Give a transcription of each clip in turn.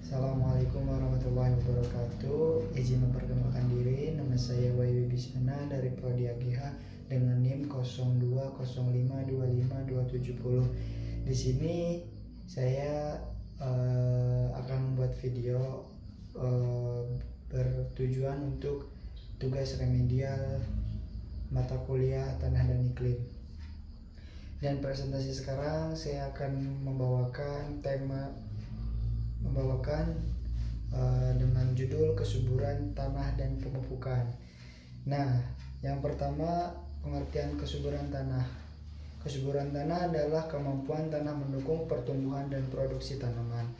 Assalamualaikum warahmatullahi wabarakatuh. Izin memperkenalkan diri, nama saya Wahyu Bisana dari Prodi AGH dengan NIM 0205255270. Di sini saya akan membuat video bertujuan untuk tugas remedial mata kuliah Tanah dan Iklim. Dan presentasi sekarang saya akan membawakan dengan judul kesuburan tanah dan pemupukan. Nah, yang pertama, pengertian kesuburan tanah. Kesuburan tanah adalah kemampuan tanah mendukung pertumbuhan dan produksi tanaman.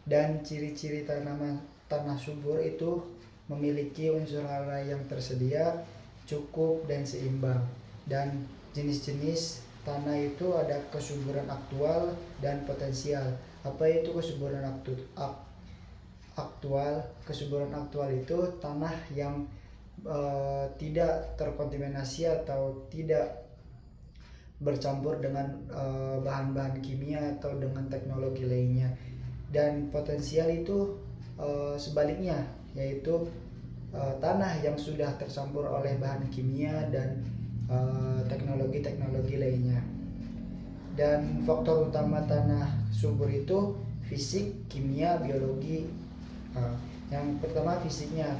Dan ciri-ciri tanah subur itu memiliki unsur hara yang tersedia, cukup dan seimbang. Dan jenis-jenis tanah itu ada kesuburan aktual dan potensial. Apa itu kesuburan aktual? Kesuburan aktual itu tanah yang tidak terkontaminasi atau tidak bercampur dengan bahan-bahan kimia atau dengan teknologi lainnya. Dan potensial itu sebaliknya, yaitu tanah yang sudah tercampur oleh bahan kimia dan teknologi-teknologi lainnya. Dan faktor utama tanah subur itu fisik, kimia, biologi. Yang pertama fisiknya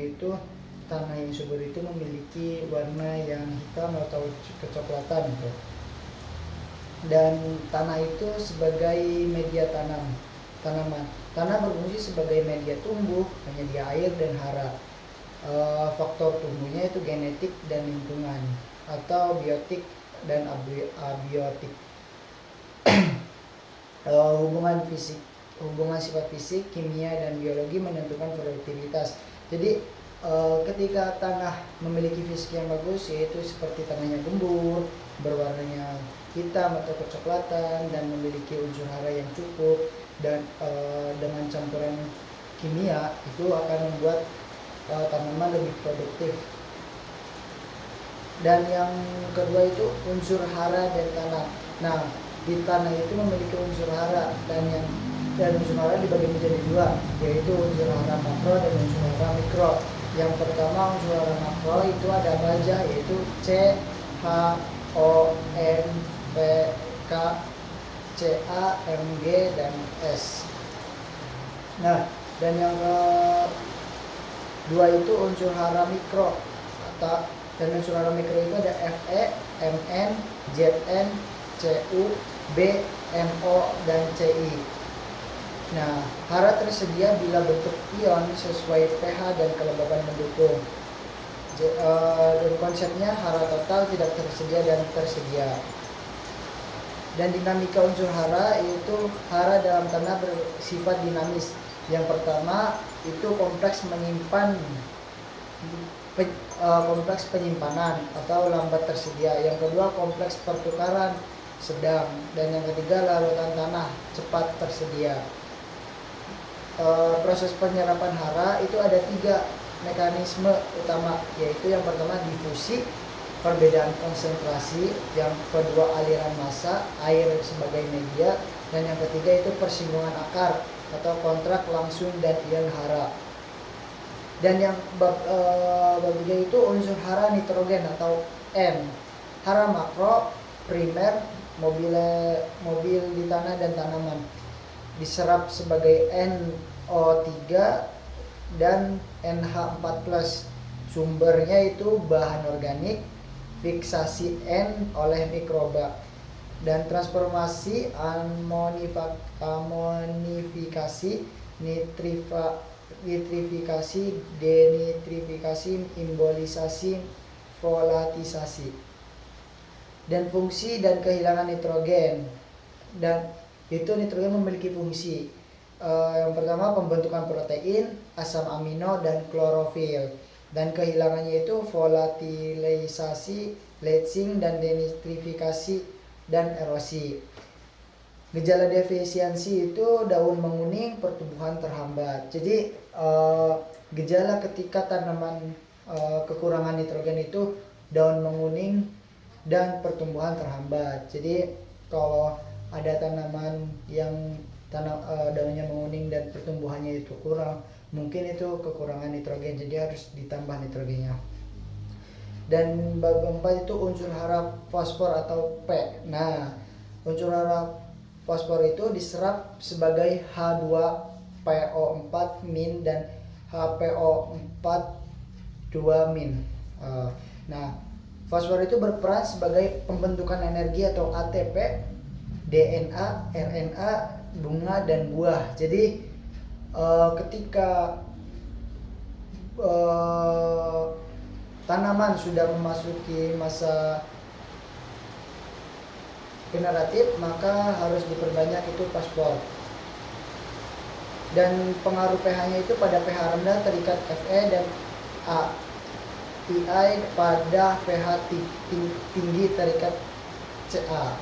itu tanah yang subur itu memiliki warna yang hitam atau kecoklatan gitu. Dan tanah itu sebagai media tanaman. Tanah berfungsi sebagai media tumbuh, penyedia air dan hara. Faktor tumbuhnya itu genetik dan lingkungan atau biotik dan abiotik. Hubungan sifat fisik, kimia dan biologi menentukan produktivitas. Jadi ketika tanah memiliki fisik yang bagus, yaitu seperti tanahnya gembur, berwarnanya hitam atau kecoklatan, dan memiliki unsur hara yang cukup, dan dengan campuran kimia, itu akan membuat tanaman lebih produktif. Dan yang kedua itu unsur hara dan tanah. Nah, di tanah itu memiliki unsur hara, dan unsur hara dibagi menjadi dua, yaitu unsur hara makro dan unsur hara mikro. Yang pertama unsur hara makro itu ada apa aja, yaitu C, H, O, N, P, K, C, A, M, G, dan S. Nah, dan yang kedua itu unsur hara mikro. Dan unsur hara mikro itu ada Fe, Mn, Zn, Cu, B, Mo, dan Ci. Nah, hara tersedia bila bentuk ion sesuai pH dan kelembaban mendukung. Dan konsepnya hara total, tidak tersedia dan tersedia. Dan dinamika unsur hara yaitu hara dalam tanah bersifat dinamis. Yang pertama itu kompleks penyimpanan atau lambat tersedia. Yang kedua kompleks pertukaran sedang, dan yang ketiga larutan tanah cepat tersedia. Proses penyerapan hara itu ada 3 mekanisme utama, yaitu yang pertama difusi, perbedaan konsentrasi, yang kedua aliran massa, air sebagai media, dan yang ketiga itu persinggungan akar atau kontrak langsung dan ion hara. Dan yang bab 3 itu unsur hara nitrogen atau N. Hara makro, primer, mobil di tanah dan tanaman, diserap sebagai NO3 dan NH4+. Sumbernya itu bahan organik, fiksasi N oleh mikroba, dan transformasi amonifikasi, nitrifikasi, denitrifikasi, imbolisasi, volatisasi. Dan fungsi dan kehilangan nitrogen. Dan itu nitrogen memiliki fungsi yang pertama pembentukan protein, asam amino, dan klorofil. Dan kehilangannya itu volatilisasi, leaching, dan denitrifikasi dan erosi. Gejala defisiensi itu daun menguning, pertumbuhan terhambat. Jadi gejala ketika tanaman kekurangan nitrogen itu daun menguning dan pertumbuhan terhambat. Jadi kalau ada tanaman yang daunnya menguning dan pertumbuhannya itu kurang, mungkin itu kekurangan nitrogen, jadi harus ditambah nitrogennya. Dan bab 4 itu unsur hara fosfor atau P. Nah, unsur hara fosfor itu diserap sebagai H2PO4- dan HPO4- nah, fosfor itu berperan sebagai pembentukan energi atau ATP, DNA, RNA, bunga dan buah. Jadi ketika tanaman sudah memasuki masa generatif, maka harus diperbanyak itu fosfor. Dan pengaruh pH-nya itu pada pH rendah terikat Fe dan Ti pada pH tinggi terikat Ca.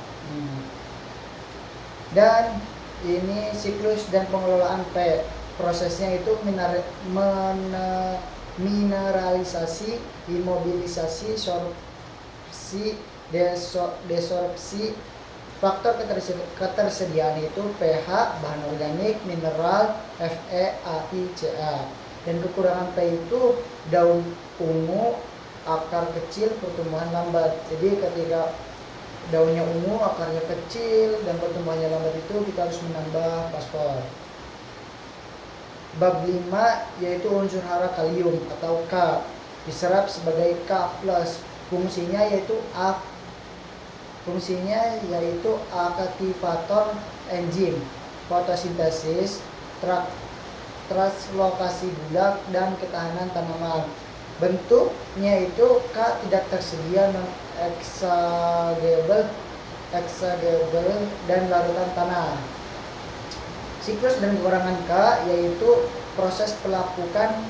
Dan ini siklus dan pengelolaan P. Prosesnya itu mineralisasi, imobilisasi, sorpsi, desorpsi. Faktor ketersediaan itu pH, bahan organik, mineral, Fe, Ai, Ca. Dan kekurangan P itu daun ungu, akar kecil, pertumbuhan lambat. Jadi ketika daunnya ungu, akarnya kecil, dan pertumbuhannya lambat itu kita harus menambah fosfor. Bab 5 yaitu unsur hara kalium atau K, diserap sebagai K+. Fungsinya yaitu aktivator enzim, fotosintesis, translokasi bulak, dan ketahanan tanaman. Bentuknya itu K tidak tersedia non-exagable dan larutan tanah. Siklus dan kekurangan K yaitu proses pelapukan,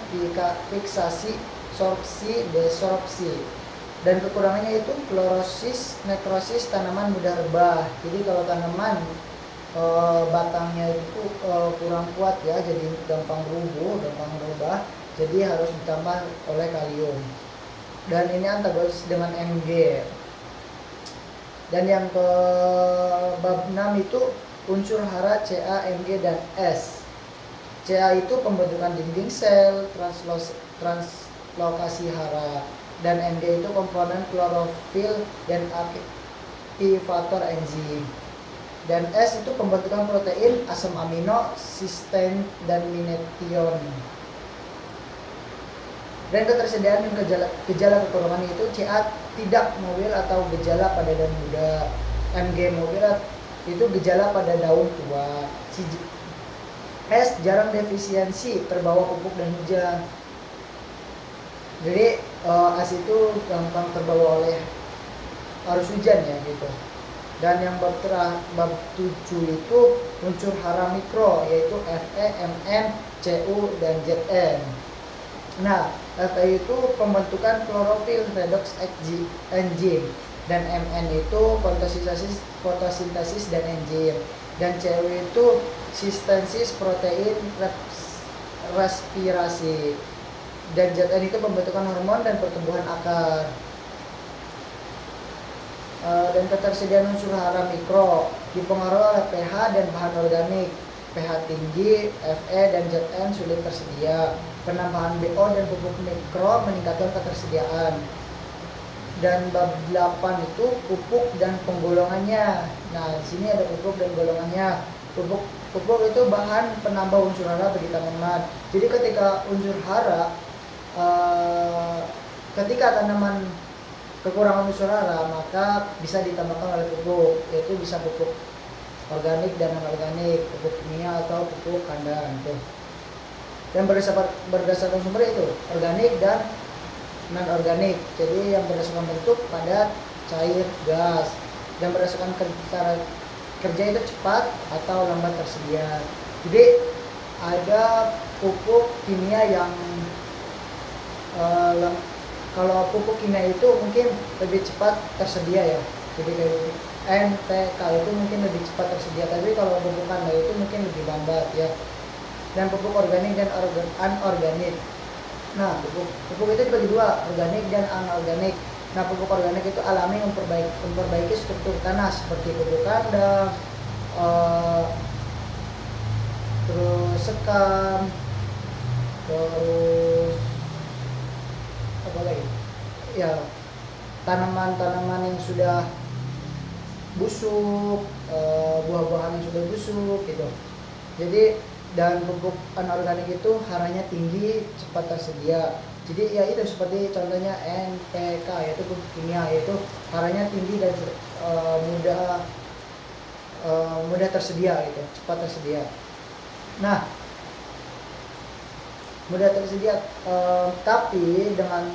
fiksasi, sorpsi, desorpsi. Dan kekurangannya itu klorosis, nekrosis, tanaman mudah rebah. Jadi kalau tanaman batangnya itu kurang kuat ya, jadi gampang rebah, jadi harus ditambah oleh kalium. Dan ini antagonis dengan Mg. Dan yang ke bab 6 itu unsur hara Ca, Mg, dan S. Ca itu pembentukan dinding sel, translokasi hara. Dan Mg itu komponen klorofil dan aktivator enzim. Dan S itu pembentukan protein, asam amino, sistein, dan metion. Dan ketersediaan dan gejala kekurangan itu Ca tidak mobil atau gejala pada daun muda, Mg mobil itu gejala pada daun tua. S jarang defisiensi, terbawa pupuk dan hujan. Jadi as itu gampang terbawa oleh arus hujan ya gitu. Dan yang bab 7 itu unsur hara mikro yaitu Fe, Mn, Cu, dan Zn. Nah, Fe itu pembentukan klorofil redox enzim, dan Mn itu fotosintesis dan enzim, dan Cu itu sintesis protein respirasi. Dan Zn itu pembentukan hormon dan pertumbuhan akar. Dan ketersediaan unsur hara mikro dipengaruhi oleh pH dan bahan organik. pH tinggi, Fe dan Zn sulit tersedia. Penambahan BO dan pupuk mikro meningkatkan ketersediaan. Dan bab 8 itu pupuk dan penggolongannya. Nah, di sini ada pupuk dan golongannya. Pupuk itu bahan penambah unsur hara bagi tanaman. Jadi ketika unsur hara ketika tanaman kekurangan unsur hara, maka bisa ditambahkan oleh pupuk, yaitu bisa pupuk organik dan non-organik, pupuk kimia atau pupuk kandang. Dan berdasarkan sumber itu organik dan non-organik. Jadi yang berdasarkan bentuk, padat, cair, gas. Dan berdasarkan kerja itu cepat atau lambat tersedia. Jadi ada pupuk kimia yang kalau pupuk kimia itu mungkin lebih cepat tersedia ya. Jadi kayak NPK itu mungkin lebih cepat tersedia, tapi kalau pupuk kandang itu mungkin lebih lambat ya. Dan pupuk organik dan anorganik. Nah, pupuk itu dibagi dua, organik dan anorganik. Nah, pupuk organik itu alami, memperbaiki struktur tanah seperti pupuk kandang, sekam, terus apa lagi ya, tanaman-tanaman yang sudah busuk, buah-buahan yang sudah busuk gitu. Jadi dan pupuk anorganik itu haranya tinggi, cepat tersedia. Jadi ya itu seperti contohnya NPK, yaitu pupuk kimia, yaitu haranya tinggi dan mudah tersedia gitu, cepat tersedia. Nah, mudah tersedia, tapi dengan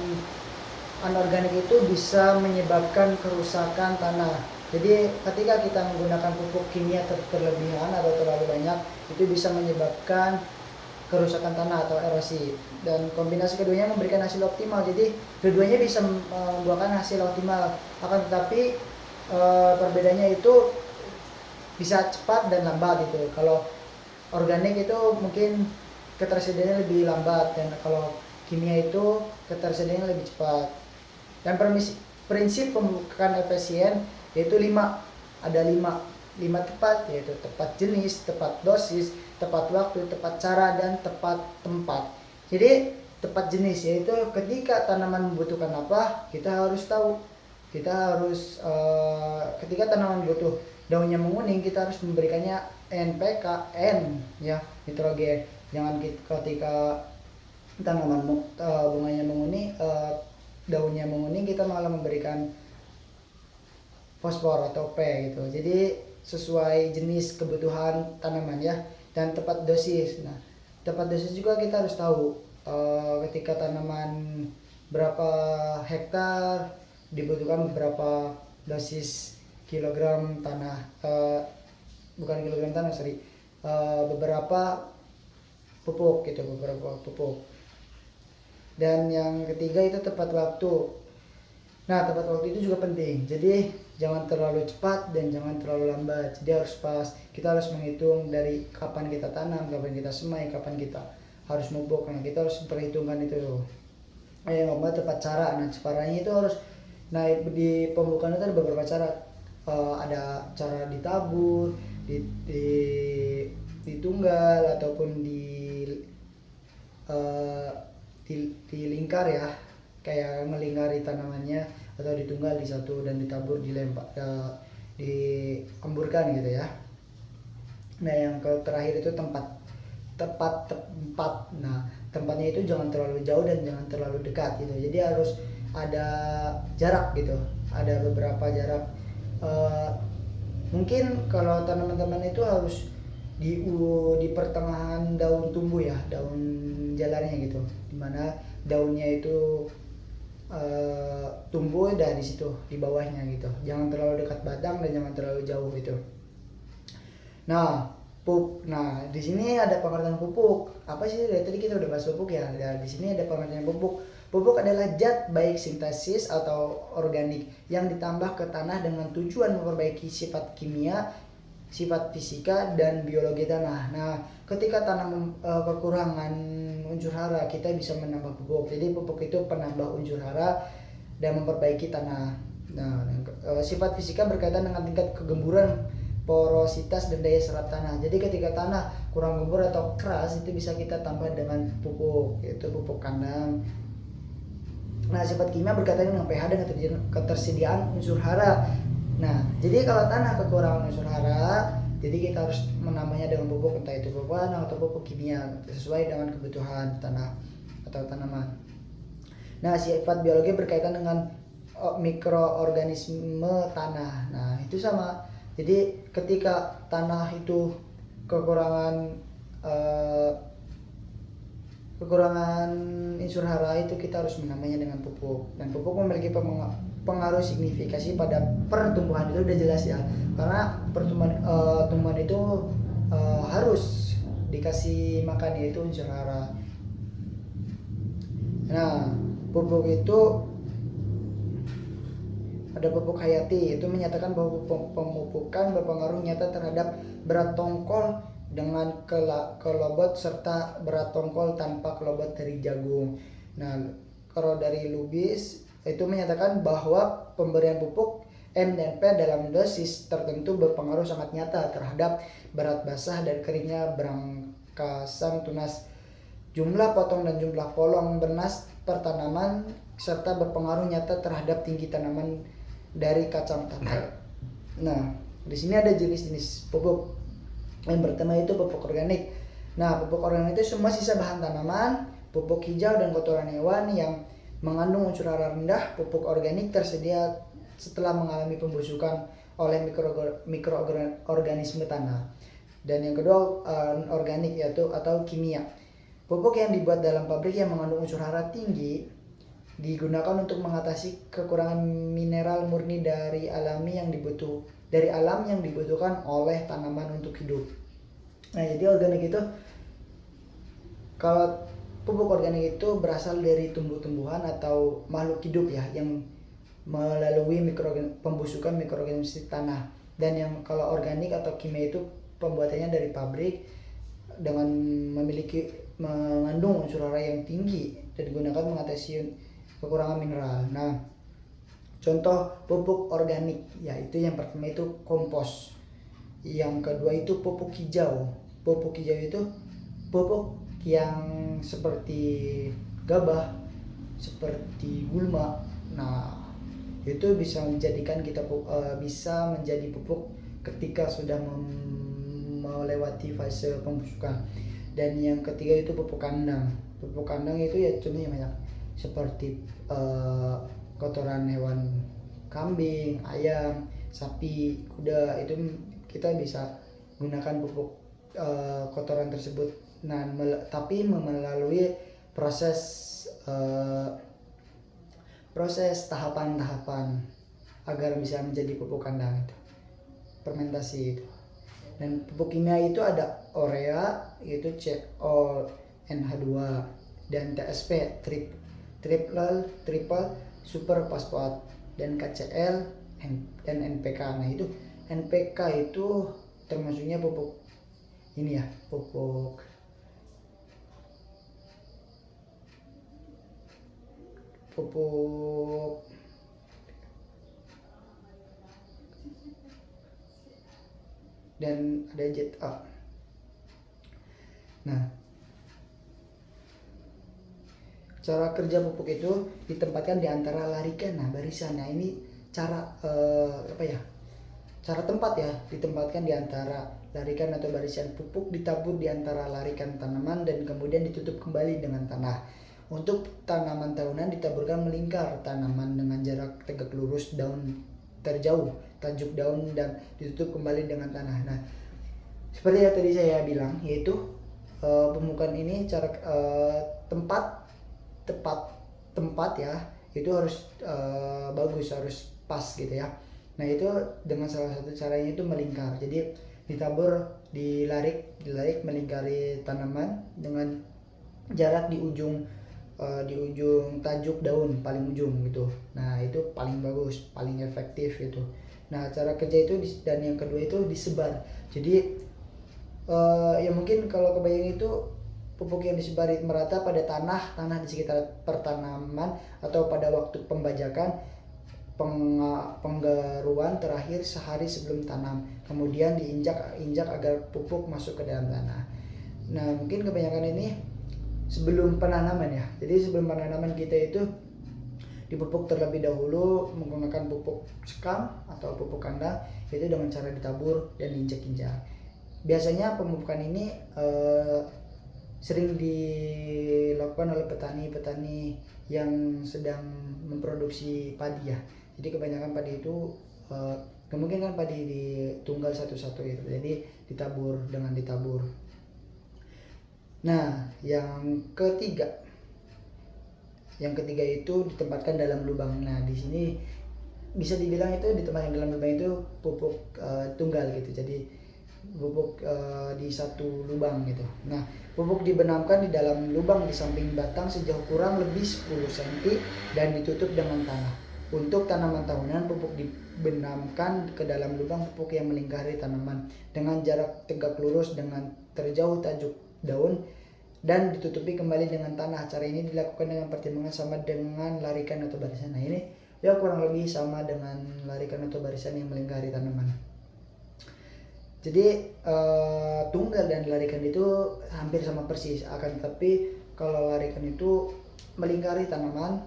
anorganik itu bisa menyebabkan kerusakan tanah. Jadi ketika kita menggunakan pupuk kimia terlebihan atau terlalu banyak, itu bisa menyebabkan kerusakan tanah atau erosi. Dan kombinasi keduanya memberikan hasil optimal. Jadi keduanya bisa membuahkan hasil optimal. Akan tetapi perbedaannya itu bisa cepat dan lambat gitu. Kalau organik itu mungkin ketersediaannya lebih lambat, dan kalau kimia itu ketersediaannya lebih cepat. Dan prinsip pemupukan efisien yaitu 5. Ada 5 tepat, yaitu tepat jenis, tepat dosis, tepat waktu, tepat cara, dan tepat tempat. Jadi tepat jenis yaitu ketika tanaman membutuhkan apa, kita harus tahu. Kita harus ketika tanaman butuh daunnya menguning, kita harus memberikannya NPK, N ya, nitrogen. Jangan ketika tanaman bunganya menguning, daunnya menguning, kita malah memberikan fosfor atau P gitu. Jadi sesuai jenis kebutuhan tanaman ya, dan tepat dosis. Nah, tepat dosis juga kita harus tahu ketika tanaman berapa hektar dibutuhkan berapa dosis kilogram tanah, bukan kilogram tanah, sorry, beberapa pupuk gitu, beberapa pupuk. Dan yang ketiga itu tepat waktu. Nah, tepat waktu itu juga penting. Jadi jangan terlalu cepat dan jangan terlalu lambat. Jadi harus pas. Kita harus menghitung dari kapan kita tanam, kapan kita semai, kapan kita harus pupuk. Nah, kita harus perhitungkan itu. Yang keempat tepat cara. Nah, caranya itu harus, nah di pemupukan itu ada beberapa cara. Ada cara ditabur, ditunggal, ataupun di lingkar ya, kayak melingkari tanamannya, atau ditunggal di satu dan ditabur, dilempar, diemburkan gitu ya. Nah, yang terakhir itu tepat. Nah, tempatnya itu jangan terlalu jauh dan jangan terlalu dekat gitu. Jadi harus ada jarak gitu, ada beberapa jarak. Mungkin kalau tanaman-tanaman itu harus di pertengahan daun tumbuh ya, daun jalarnya gitu, dimana daunnya itu tumbuh dan di situ di bawahnya gitu. Jangan terlalu dekat batang dan jangan terlalu jauh gitu. Nah, di sini ada pengertian pupuk. Apa sih? Dari tadi kita udah bahas pupuk ya. Dan di sini ada pengertian pupuk. Pupuk adalah zat baik sintesis atau organik yang ditambah ke tanah dengan tujuan memperbaiki sifat kimia, sifat fisika, dan biologi tanah. Nah, ketika tanah kekurangan unsur hara, kita bisa menambah pupuk. Jadi pupuk itu penambah unsur hara dan memperbaiki tanah. Nah, sifat fisika berkaitan dengan tingkat kegemburan, porositas, dan daya serap tanah. Jadi ketika tanah kurang gembur atau keras, itu bisa kita tambah dengan pupuk, yaitu pupuk kandang. Nah, sifat kimia berkaitan dengan pH dan ketersediaan unsur hara. Nah, jadi kalau tanah kekurangan unsur hara, jadi kita harus menambahnya dengan pupuk, entah itu pupuk kandang atau pupuk kimia, sesuai dengan kebutuhan tanah atau tanaman. Nah, sifat biologi berkaitan dengan mikroorganisme tanah. Nah, itu sama. Jadi ketika tanah itu kekurangan unsur hara, itu kita harus menambahnya dengan pupuk. Dan pupuk memiliki pengaruh signifikasi pada pertumbuhan, itu udah jelas ya, karena tumbuhan itu harus dikasih makan, yaitu unsur hara. Nah, pupuk itu ada pupuk hayati, itu menyatakan bahwa pemupukan berpengaruh nyata terhadap berat tongkol dengan kelobot serta berat tongkol tanpa kelobot dari jagung. Nah, kalau dari Lubis itu menyatakan bahwa pemberian pupuk N dan P dalam dosis tertentu berpengaruh sangat nyata terhadap berat basah dan keringnya berang pemangkasan tunas jumlah potong dan jumlah polong bernas per tanaman serta berpengaruh nyata terhadap tinggi tanaman dari kacang tanah. Nah, di sini ada jenis-jenis pupuk. Yang pertama itu pupuk organik. Nah, pupuk organik itu semua sisa bahan tanaman, pupuk hijau dan kotoran hewan yang mengandung unsur hara rendah. Pupuk organik tersedia setelah mengalami pembusukan oleh mikroorganisme tanah. Dan yang kedua organik yaitu atau kimia. Pupuk yang dibuat dalam pabrik yang mengandung unsur hara tinggi digunakan untuk mengatasi kekurangan mineral murni dari alam yang dibutuhkan oleh tanaman untuk hidup. Nah, jadi organik itu, kalau pupuk organik itu berasal dari tumbuh-tumbuhan atau makhluk hidup ya, yang melalui pembusukan mikroorganisme tanah. Dan yang kalau organik atau kimia itu pembuatannya dari pabrik dengan mengandung unsur hara yang tinggi dan digunakan mengatasi kekurangan mineral. Nah, contoh pupuk organik yaitu yang pertama itu kompos, yang kedua itu pupuk hijau. Pupuk hijau itu pupuk yang seperti gabah, seperti gulma. Nah, itu bisa menjadikan bisa menjadi pupuk ketika sudah melewati fase pembusukan. Dan yang ketiga itu pupuk kandang. Pupuk kandang itu ya contohnya banyak, seperti kotoran hewan kambing, ayam, sapi, kuda. Itu kita bisa gunakan pupuk kotoran tersebut. Nah, tapi melalui proses tahapan-tahapan agar bisa menjadi pupuk kandang itu, fermentasi itu. Dan pupuk kimia itu ada urea yaitu CONH2 dan TSP triple super fosfat dan KCl dan NPK. Nah, itu NPK itu termasuknya pupuk ini ya, pupuk dan ada ZA. Nah, cara kerja pupuk itu ditempatkan di antara larikan, barisan. Nah, ini cara cara tempat ya, ditempatkan di antara larikan atau barisan. Pupuk ditabur di antara larikan tanaman dan kemudian ditutup kembali dengan tanah. Untuk tanaman tahunan ditaburkan melingkar tanaman dengan jarak tegak lurus, daun terjauh, tajuk daun, dan ditutup kembali dengan tanah. Nah, seperti yang tadi saya bilang, yaitu pemupukan ini cara tempat ya, itu harus bagus, harus pas gitu ya. Nah, itu dengan salah satu caranya itu melingkar. Jadi ditabur, dilarik melingkari tanaman dengan jarak di ujung tajuk daun paling ujung gitu. Nah, itu paling bagus, paling efektif gitu. Nah, cara kerja itu dan yang kedua itu disebar. Jadi ya mungkin kalau kebayang itu pupuk yang disebar merata pada tanah di sekitar pertanaman atau pada waktu pembajakan penggaruan terakhir sehari sebelum tanam, kemudian diinjak agar pupuk masuk ke dalam tanah. Nah, mungkin kebanyakan ini sebelum penanaman ya. Jadi sebelum penanaman kita itu dipupuk terlebih dahulu menggunakan pupuk sekam atau pupuk kandang, itu dengan cara ditabur dan diinjak-injak. Biasanya pemupukan ini sering dilakukan oleh petani yang sedang memproduksi padi ya. Jadi kebanyakan padi itu kemungkinan padi ditunggal satu-satu itu, jadi ditabur. Nah, yang ketiga itu ditempatkan dalam lubang. Nah, di sini bisa dibilang itu ditempatkan dalam lubang itu pupuk tunggal gitu. Jadi pupuk di satu lubang gitu. Nah, pupuk dibenamkan di dalam lubang di samping batang sejauh kurang lebih 10 cm dan ditutup dengan tanah. Untuk tanaman tahunan, pupuk dibenamkan ke dalam lubang pupuk yang melingkari tanaman dengan jarak tegak lurus dengan terjauh tajuk daun dan ditutupi kembali dengan tanah. Cara ini dilakukan dengan pertimbangan sama dengan larikan atau barisan. Nah, ini ya kurang lebih sama dengan larikan atau barisan yang melingkari tanaman. Jadi tunggal dan larikan itu hampir sama persis, akan tetapi kalau larikan itu melingkari tanaman,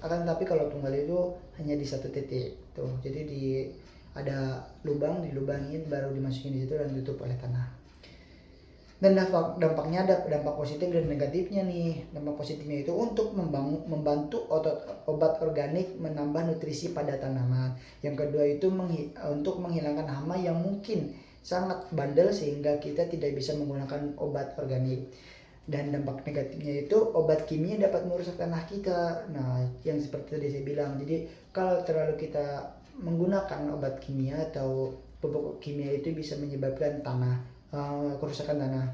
akan tetapi kalau tunggal itu hanya di satu titik tuh. Jadi ada lubang, dilubangin baru dimasukin di situ dan ditutup oleh tanah. Dan dampaknya ada dampak positif dan negatifnya nih. Dampak positifnya itu untuk membantu obat organik menambah nutrisi pada tanaman. Yang kedua itu untuk menghilangkan hama yang mungkin sangat bandel sehingga kita tidak bisa menggunakan obat organik. Dan dampak negatifnya itu obat kimia dapat merusak tanah kita. Nah, yang seperti tadi saya bilang, jadi kalau terlalu kita menggunakan obat kimia atau pupuk kimia itu bisa menyebabkan kerusakan tanah.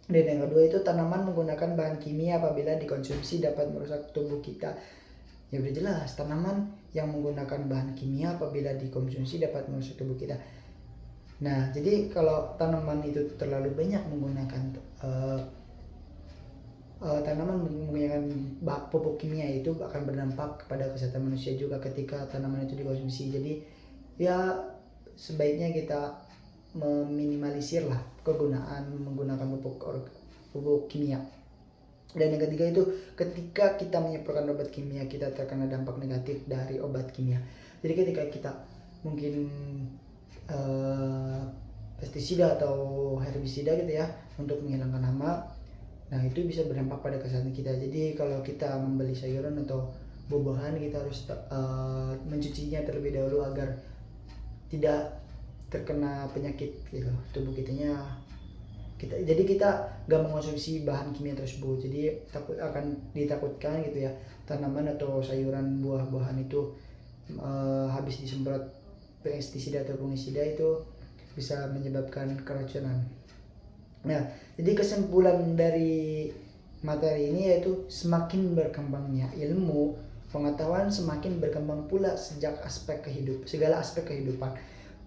Dan yang kedua itu tanaman menggunakan bahan kimia apabila dikonsumsi dapat merusak tubuh kita. Ya udah jelas, tanaman yang menggunakan bahan kimia apabila dikonsumsi dapat merusak tubuh kita. Nah, jadi kalau tanaman itu terlalu banyak menggunakan tanaman menggunakan pupuk kimia itu akan berdampak kepada kesehatan manusia juga ketika tanaman itu dikonsumsi. Jadi ya sebaiknya kita meminimalisir lah kegunaan menggunakan pupuk kimia. Dan yang ketiga itu ketika kita menyemprotkan obat kimia kita terkena dampak negatif dari obat kimia. Jadi ketika kita mungkin pestisida atau herbisida gitu ya untuk menghilangkan hama, nah itu bisa berdampak pada kesehatan kita. Jadi kalau kita membeli sayuran atau buah-buahan kita harus mencucinya terlebih dahulu agar tidak terkena penyakit gitu tubuh kitanya. Jadi kita gak mengonsumsi bahan kimia tersebut. Jadi ditakutkan gitu ya tanaman atau sayuran buah-buahan itu habis disemprot pestisida atau fungisida itu bisa menyebabkan keracunan. Nah, jadi kesimpulan dari materi ini yaitu semakin berkembangnya ilmu, pengetahuan semakin berkembang pula segala aspek kehidupan,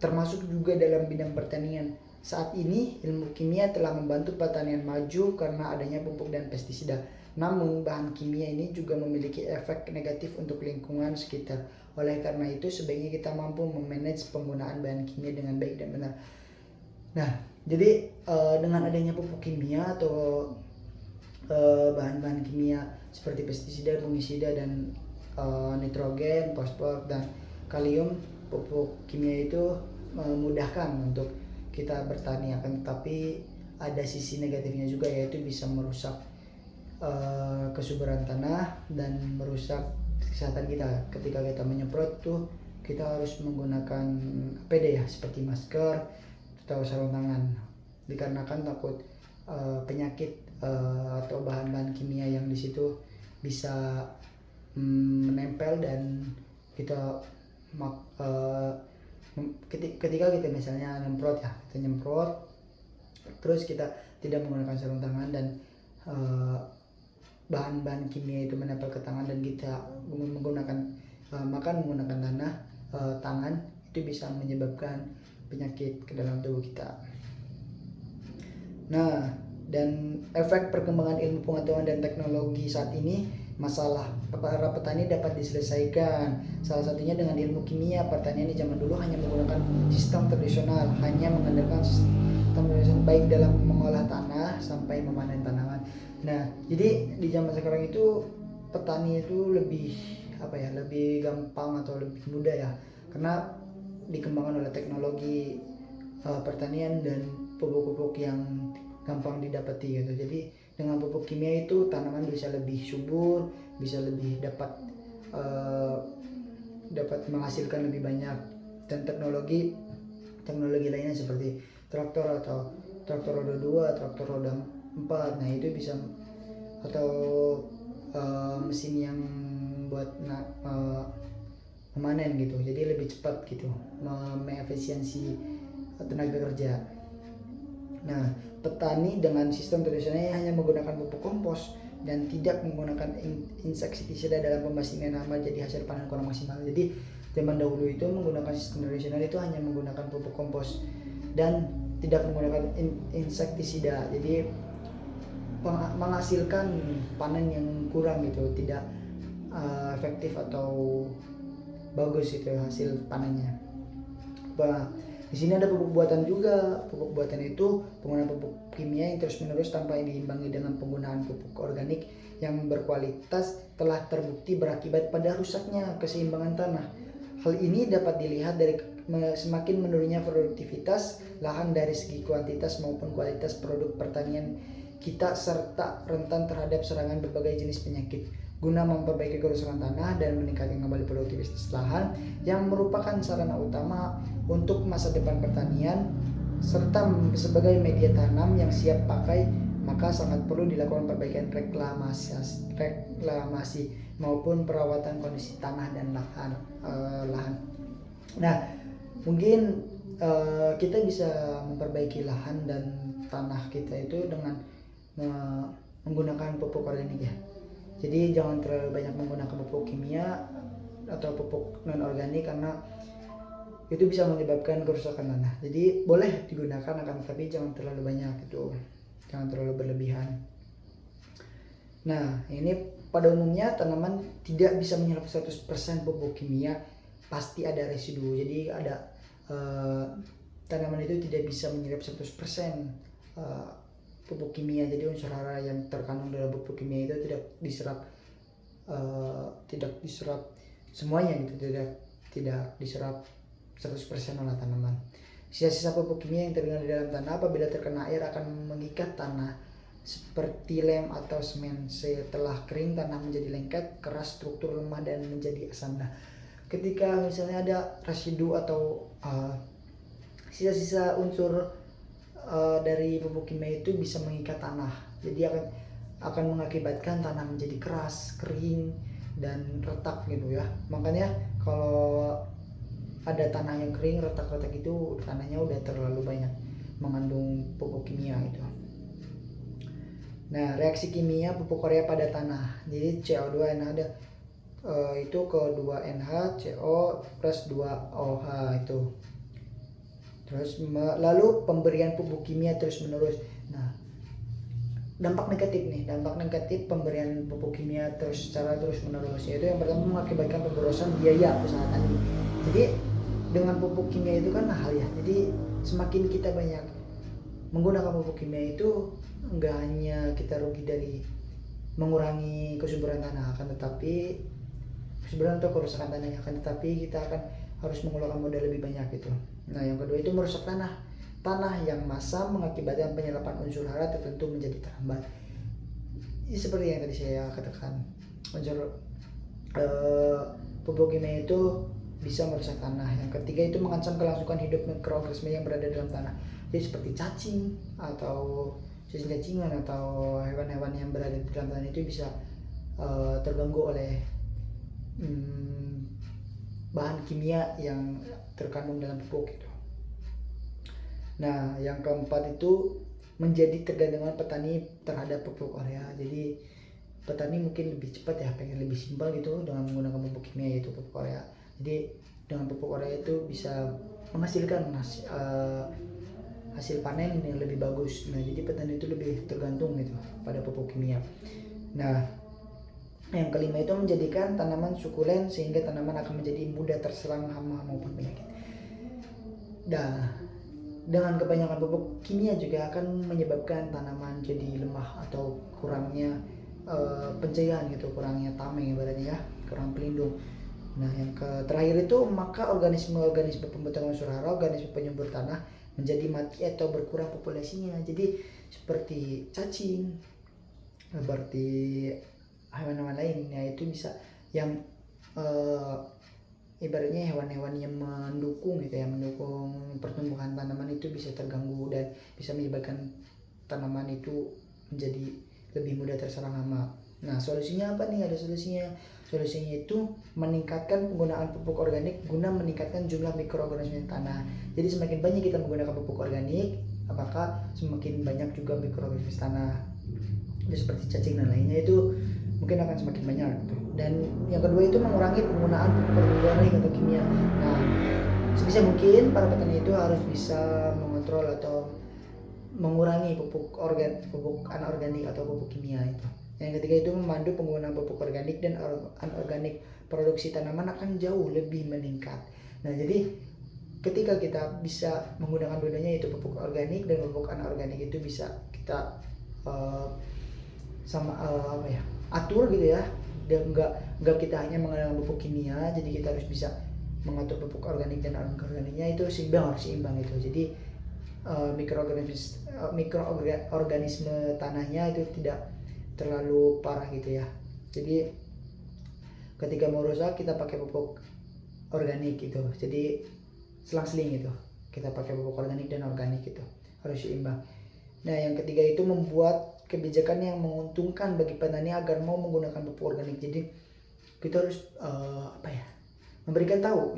termasuk juga dalam bidang pertanian. Saat ini ilmu kimia telah membantu pertanian maju karena adanya pupuk dan pestisida. Namun bahan kimia ini juga memiliki efek negatif untuk lingkungan sekitar. Oleh karena itu sebaiknya kita mampu memanage penggunaan bahan kimia dengan baik dan benar. Nah, jadi dengan adanya pupuk kimia atau bahan-bahan kimia seperti pestisida, fungisida dan nitrogen, fosfor dan kalium, pupuk kimia itu memudahkan untuk kita bertani, akan tetapi ada sisi negatifnya juga yaitu bisa merusak kesuburan tanah dan merusak kesehatan kita. Ketika kita menyemprot tuh kita harus menggunakan APD ya, seperti masker atau sarung tangan, dikarenakan takut penyakit atau bahan-bahan kimia yang di situ bisa menempel dan kita ketika kita misalnya kita nyemprot terus kita tidak menggunakan sarung tangan dan bahan-bahan kimia itu menempel ke tangan dan kita menggunakan tangan itu bisa menyebabkan penyakit ke dalam tubuh kita. Nah, dan efek perkembangan ilmu pengetahuan dan teknologi saat ini, masalah para petani dapat diselesaikan. Salah satunya dengan ilmu kimia. Pertanian di zaman dulu hanya menggunakan sistem tradisional, hanya mengandalkan sistem tradisional baik dalam mengolah tanah sampai memanen tanaman. Nah, jadi di zaman sekarang itu petani itu lebih gampang atau lebih mudah ya, karena dikembangkan oleh teknologi pertanian dan pupuk-pupuk yang gampang didapati gitu. Jadi dengan pupuk kimia itu tanaman bisa lebih subur, bisa lebih dapat menghasilkan lebih banyak. Dan teknologi lainnya seperti traktor atau traktor roda 2, traktor roda 4, nah itu bisa, atau mesin yang buat memanen gitu, jadi lebih cepat gitu, mengefisiensi tenaga kerja. Nah, petani dengan sistem tradisional hanya menggunakan pupuk kompos dan tidak menggunakan insektisida dalam pembasmian hama, jadi hasil panen kurang maksimal. Jadi zaman dahulu itu menggunakan sistem tradisional itu hanya menggunakan pupuk kompos dan tidak menggunakan insektisida, jadi menghasilkan panen yang kurang gitu, tidak efektif atau bagus itu hasil panennya. Di sini ada pupuk buatan juga. Pupuk buatan itu penggunaan pupuk kimia yang terus-menerus tanpa diimbangi dengan penggunaan pupuk organik yang berkualitas telah terbukti berakibat pada rusaknya keseimbangan tanah. Hal ini dapat dilihat dari semakin menurunnya produktivitas lahan dari segi kuantitas maupun kualitas produk pertanian kita serta rentan terhadap serangan berbagai jenis penyakit. Guna memperbaiki kerusakan tanah dan meningkatkan kembali produktivitas lahan yang merupakan sarana utama untuk masa depan pertanian serta sebagai media tanam yang siap pakai, maka sangat perlu dilakukan perbaikan reklamasi maupun perawatan kondisi tanah dan lahan. Nah, mungkin kita bisa memperbaiki lahan dan tanah kita itu dengan menggunakan pupuk organik ya. Jadi jangan terlalu banyak menggunakan pupuk kimia atau pupuk non organik karena itu bisa menyebabkan kerusakan tanah. Jadi boleh digunakan akan tetapi jangan terlalu banyak itu. Jangan terlalu berlebihan. Nah, ini pada umumnya tanaman tidak bisa menyerap 100% pupuk kimia, pasti ada residu. Jadi ada tanaman itu tidak bisa menyerap 100% pupuk kimia. Jadi unsur hara yang terkandung dalam pupuk kimia itu tidak diserap semuanya gitu, tidak diserap 100% oleh tanaman. Sisa-sisa pupuk kimia yang terkandung di dalam tanah apabila terkena air akan mengikat tanah seperti lem atau semen. Setelah kering tanah menjadi lengket, keras, struktur lemah dan menjadi asam. Nah, ketika misalnya ada residu atau sisa-sisa unsur dari pupuk kimia itu bisa mengikat tanah, jadi akan mengakibatkan tanah menjadi keras, kering dan retak gitu ya. Makanya kalau ada tanah yang kering, retak-retak itu tanahnya udah terlalu banyak mengandung pupuk kimia itu. Nah, reaksi kimia pupuk urea pada tanah, jadi CO2NH ada itu ke 2NH CO plus 2OH itu. Terus lalu pemberian pupuk kimia terus menerus. Nah, dampak negatif pemberian pupuk kimia secara terus menerus, yaitu yang pertama mengakibatkan pemborosan biaya usaha tani. Jadi dengan pupuk kimia itu kan mahal ya. Jadi semakin kita banyak menggunakan pupuk kimia itu enggak hanya kita rugi dari mengurangi kesuburan tanah, akan tetapi kesuburan atau kerusakan tanahnya, akan tetapi kita akan harus mengeluarkan modal lebih banyak gitu. Nah, yang kedua itu merusak tanah yang masam mengakibatkan penyerapan unsur hara tertentu menjadi terhambat. Seperti yang tadi saya katakan, unsur pupuk kimia itu bisa merusak tanah. Yang ketiga itu mengancam kelangsungan hidup mikroorganisme yang berada dalam tanah. Jadi seperti cacing atau cacing-cacingan atau hewan-hewan yang berada di dalam tanah itu bisa terganggu oleh bahan kimia yang terkandung dalam pupuk itu. Nah, yang keempat itu menjadi ketergantungan petani terhadap pupuk urea. Jadi petani mungkin lebih cepat ya, pengen lebih simpel gitu dengan menggunakan pupuk kimia yaitu pupuk urea. Jadi dengan pupuk urea itu bisa menghasilkan hasil panen yang lebih bagus. Nah, jadi petani itu lebih tergantung gitu pada pupuk kimia. Nah, yang kelima itu menjadikan tanaman sukulen sehingga tanaman akan menjadi mudah terserang hama maupun penyakit. Nah, dengan kebanyakan pupuk kimia juga akan menyebabkan tanaman jadi lemah atau kurangnya pencahayaan gitu, kurangnya tameng ibaratnya ya, kurang pelindung. Nah, yang terakhir itu maka organisme pembentuk unsur hara, organisme penyumbur tanah menjadi mati atau berkurang populasinya. Jadi seperti cacing, seperti hewan-hewan lain ya, itu bisa yang ibaratnya hewan-hewan yang mendukung gitu ya, mendukung pertumbuhan tanaman itu bisa terganggu dan bisa menyebabkan tanaman itu menjadi lebih mudah terserang hama. Nah, solusinya apa nih? Ada solusinya. Solusinya itu meningkatkan penggunaan pupuk organik guna meningkatkan jumlah mikroorganisme tanah. Jadi semakin banyak kita menggunakan pupuk organik, apakah semakin banyak juga mikroorganisme tanah. Jadi seperti cacing dan lainnya itu mungkin akan semakin banyak gitu. Dan yang kedua itu mengurangi penggunaan pupuk organik atau kimia. Nah, sebisa mungkin para petani itu harus bisa mengontrol atau mengurangi pupuk anorganik atau pupuk kimia itu. Yang ketiga itu memandu penggunaan pupuk organik dan anorganik. Produksi tanaman akan jauh lebih meningkat. Nah, jadi ketika kita bisa menggunakan dua-duanya, yaitu pupuk organik dan pupuk anorganik, itu bisa kita atur gitu ya, dan nggak kita hanya menggunakan pupuk kimia. Jadi kita harus bisa mengatur pupuk organik dan anorganiknya, itu harus seimbang itu. Jadi mikroorganisme tanahnya itu tidak terlalu parah gitu ya. Jadi ketika mau rusak kita pakai pupuk organik gitu. Jadi selang-seling gitu, kita pakai pupuk organik dan organik itu harus seimbang. Nah, yang ketiga itu membuat kebijakan yang menguntungkan bagi petani agar mau menggunakan pupuk organik. Jadi kita harus memberikan tahu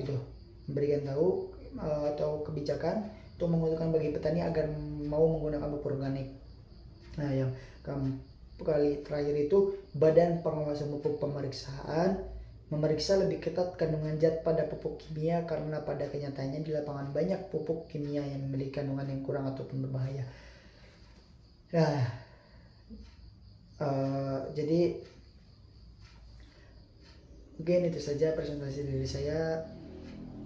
atau kebijakan untuk menguntungkan bagi petani agar mau menggunakan pupuk organik. Nah, yang kali terakhir itu Badan Pengawas Pupuk memeriksa lebih ketat kandungan zat pada pupuk kimia, karena pada kenyataannya di lapangan banyak pupuk kimia yang memiliki kandungan yang kurang ataupun berbahaya. Nah, jadi mungkin itu saja presentasi dari saya.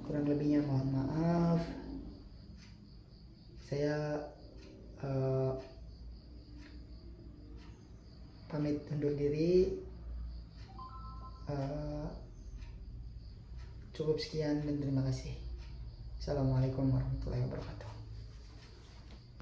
Kurang lebihnya mohon maaf. Saya pamit undur diri. Cukup sekian dan terima kasih. Assalamualaikum warahmatullahi wabarakatuh.